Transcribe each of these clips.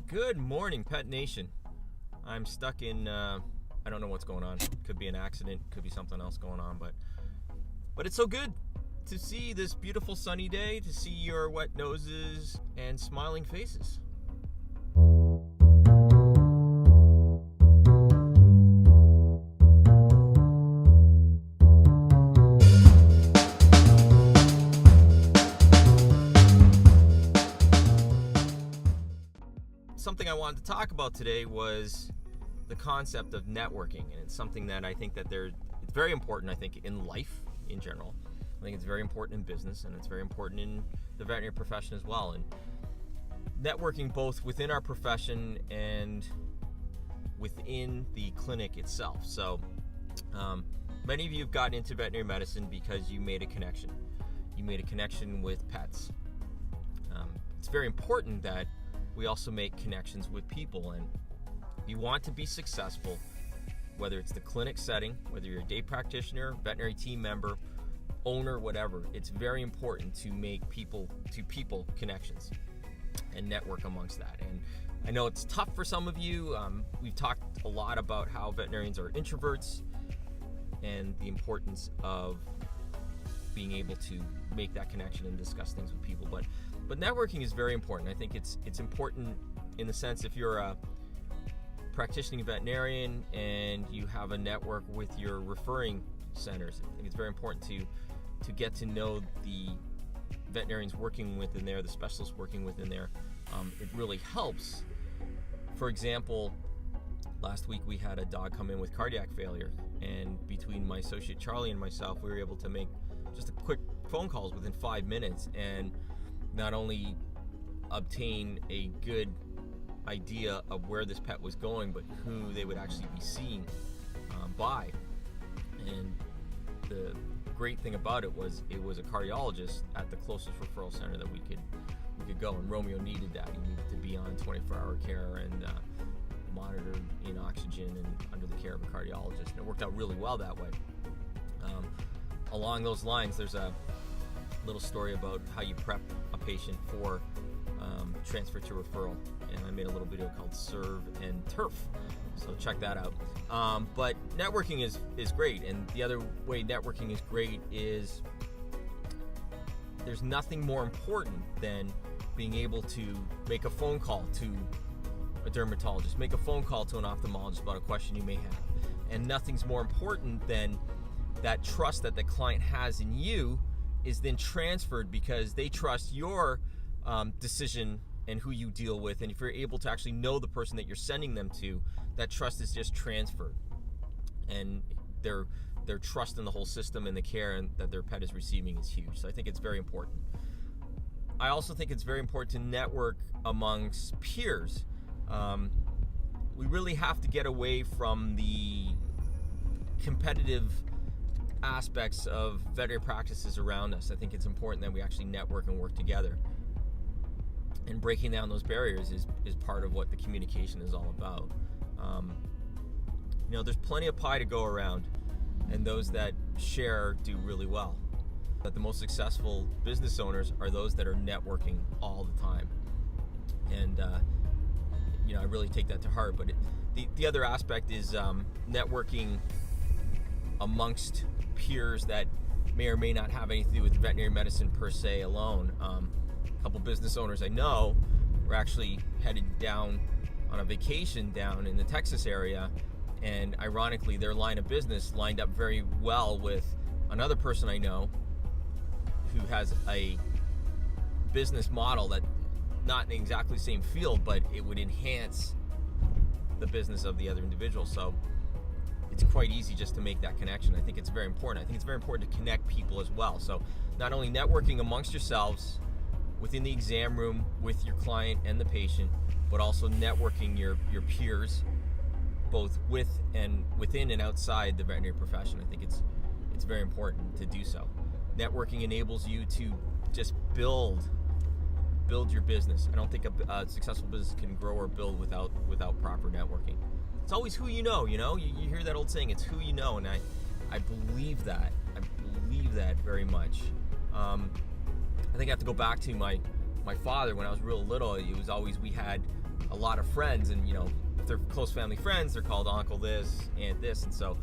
Good morning, Pet Nation. I'm stuck in, I don't know what's going on. Could be an accident, could be something else going on, but it's so good to see this beautiful sunny day, to see your wet noses and smiling faces. Something I wanted to talk about today was the concept of networking, and it's something that I think that it's very important, I think, in life in general. I think it's very important in business, and it's very important in the veterinary profession as well. And networking both within our profession and within the clinic itself. So many of you have gotten into veterinary medicine because you made a connection. You made a connection with pets. It's very important that we also make connections with people, and if you want to be successful, whether it's the clinic setting, whether you're a day practitioner, veterinary team member, owner, whatever, it's very important to make people-to-people connections and network amongst that. And I know it's tough for some of you. We've talked a lot about how veterinarians are introverts and the importance of being able to make that connection and discuss things with people. But networking is very important. I think it's important in the sense if you're a practicing veterinarian and you have a network with your referring centers. I think it's very important to get to know the veterinarians working within there, the specialists working within there. It really helps. For example, last week we had a dog come in with cardiac failure, and between my associate Charlie and myself, we were able to make just a quick phone calls within 5 minutes and not only obtain a good idea of where this pet was going, but who they would actually be seen by. And the great thing about it was a cardiologist at the closest referral center that we could go. And Romeo needed that. He needed to be on 24-hour care and monitored in oxygen and under the care of a cardiologist. And it worked out really well that way. Along those lines, there's a little story about how you prep a patient for transfer to referral, and I made a little video called Serve and Turf, so check that out. But networking is great, and the other way networking is great is there's nothing more important than being able to make a phone call to a dermatologist, make a phone call to an ophthalmologist about a question you may have, and nothing's more important than that trust that the client has in you is then transferred because they trust your decision and who you deal with. And if you're able to actually know the person that you're sending them to, that trust is just transferred. And their trust in the whole system and the care and that their pet is receiving is huge. So I think it's very important. I also think it's very important to network amongst peers. We really have to get away from the competitive aspects of veterinary practices around us. I think it's important that we actually network and work together. And breaking down those barriers is part of what the communication is all about. There's plenty of pie to go around, and those that share do really well. But the most successful business owners are those that are networking all the time. And I really take that to heart. But the other aspect is networking amongst peers that may or may not have anything to do with veterinary medicine per se alone. A couple business owners I know were actually headed down on a vacation down in the Texas area, and ironically their line of business lined up very well with another person I know who has a business model that not in exactly the same field, but it would enhance the business of the other individual. So it's quite easy just to make that connection. I think it's very important. I think it's very important to connect people as well. So not only networking amongst yourselves within the exam room with your client and the patient, but also networking your peers, both within and outside the veterinary profession. I think it's very important to do so. Networking enables you to just build your business. I don't think a successful business can grow or build without proper networking. It's always who you know. You hear that old saying, it's who you know, and I believe that. I believe that very much. I think I have to go back to my father when I was real little. It was always, we had a lot of friends, and if they're close family friends, they're called uncle this, aunt this. And so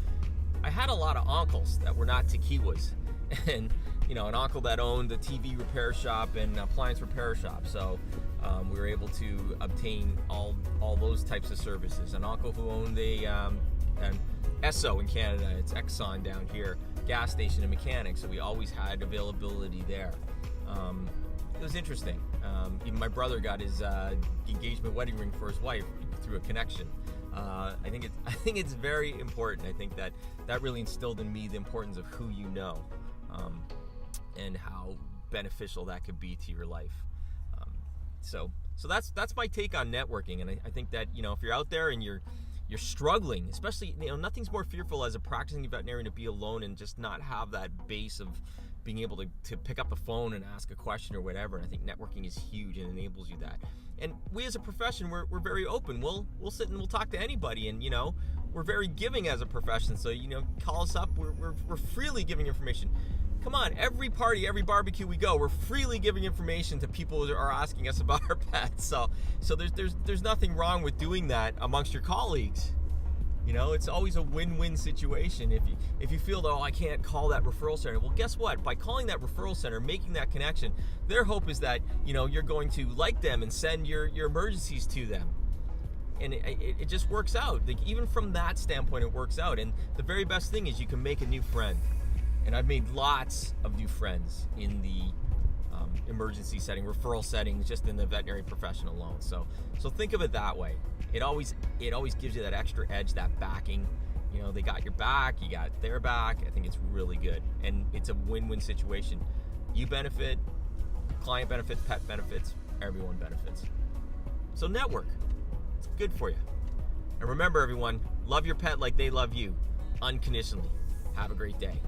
I had a lot of uncles that were not Tequiwas, and an uncle that owned a TV repair shop and appliance repair shop. So we were able to obtain all those types of services. An uncle who owned an Esso in Canada, it's Exxon down here, gas station and mechanic. So we always had availability there. It was interesting. Even my brother got his engagement wedding ring for his wife through a connection. I think it's very important. I think that really instilled in me the importance of who you know, and how beneficial that could be to your life. So that's my take on networking. And I think that if you're out there and you're struggling, especially nothing's more fearful as a practicing veterinarian to be alone and just not have that base of being able to pick up the phone and ask a question or whatever. And I think networking is huge and enables you that. And we as a profession, we're very open. We'll sit and we'll talk to anybody, and we're very giving as a profession. So call us up. We're freely giving information. Come on, every party, every barbecue we go, we're freely giving information to people who are asking us about our pets. So there's nothing wrong with doing that amongst your colleagues. It's always a win-win situation. If you feel that, I can't call that referral center, well, guess what? By calling that referral center, making that connection, their hope is that you're going to like them and send your emergencies to them, and it just works out. Like, even from that standpoint, it works out. And the very best thing is you can make a new friend. And I've made lots of new friends in the emergency setting, referral settings, just in the veterinary profession alone. So think of it that way. It always gives you that extra edge, that backing. They got your back, you got their back. I think it's really good, and it's a win-win situation. You benefit, client benefits, pet benefits, everyone benefits. So network, it's good for you. And remember, everyone, love your pet like they love you, unconditionally. Have a great day.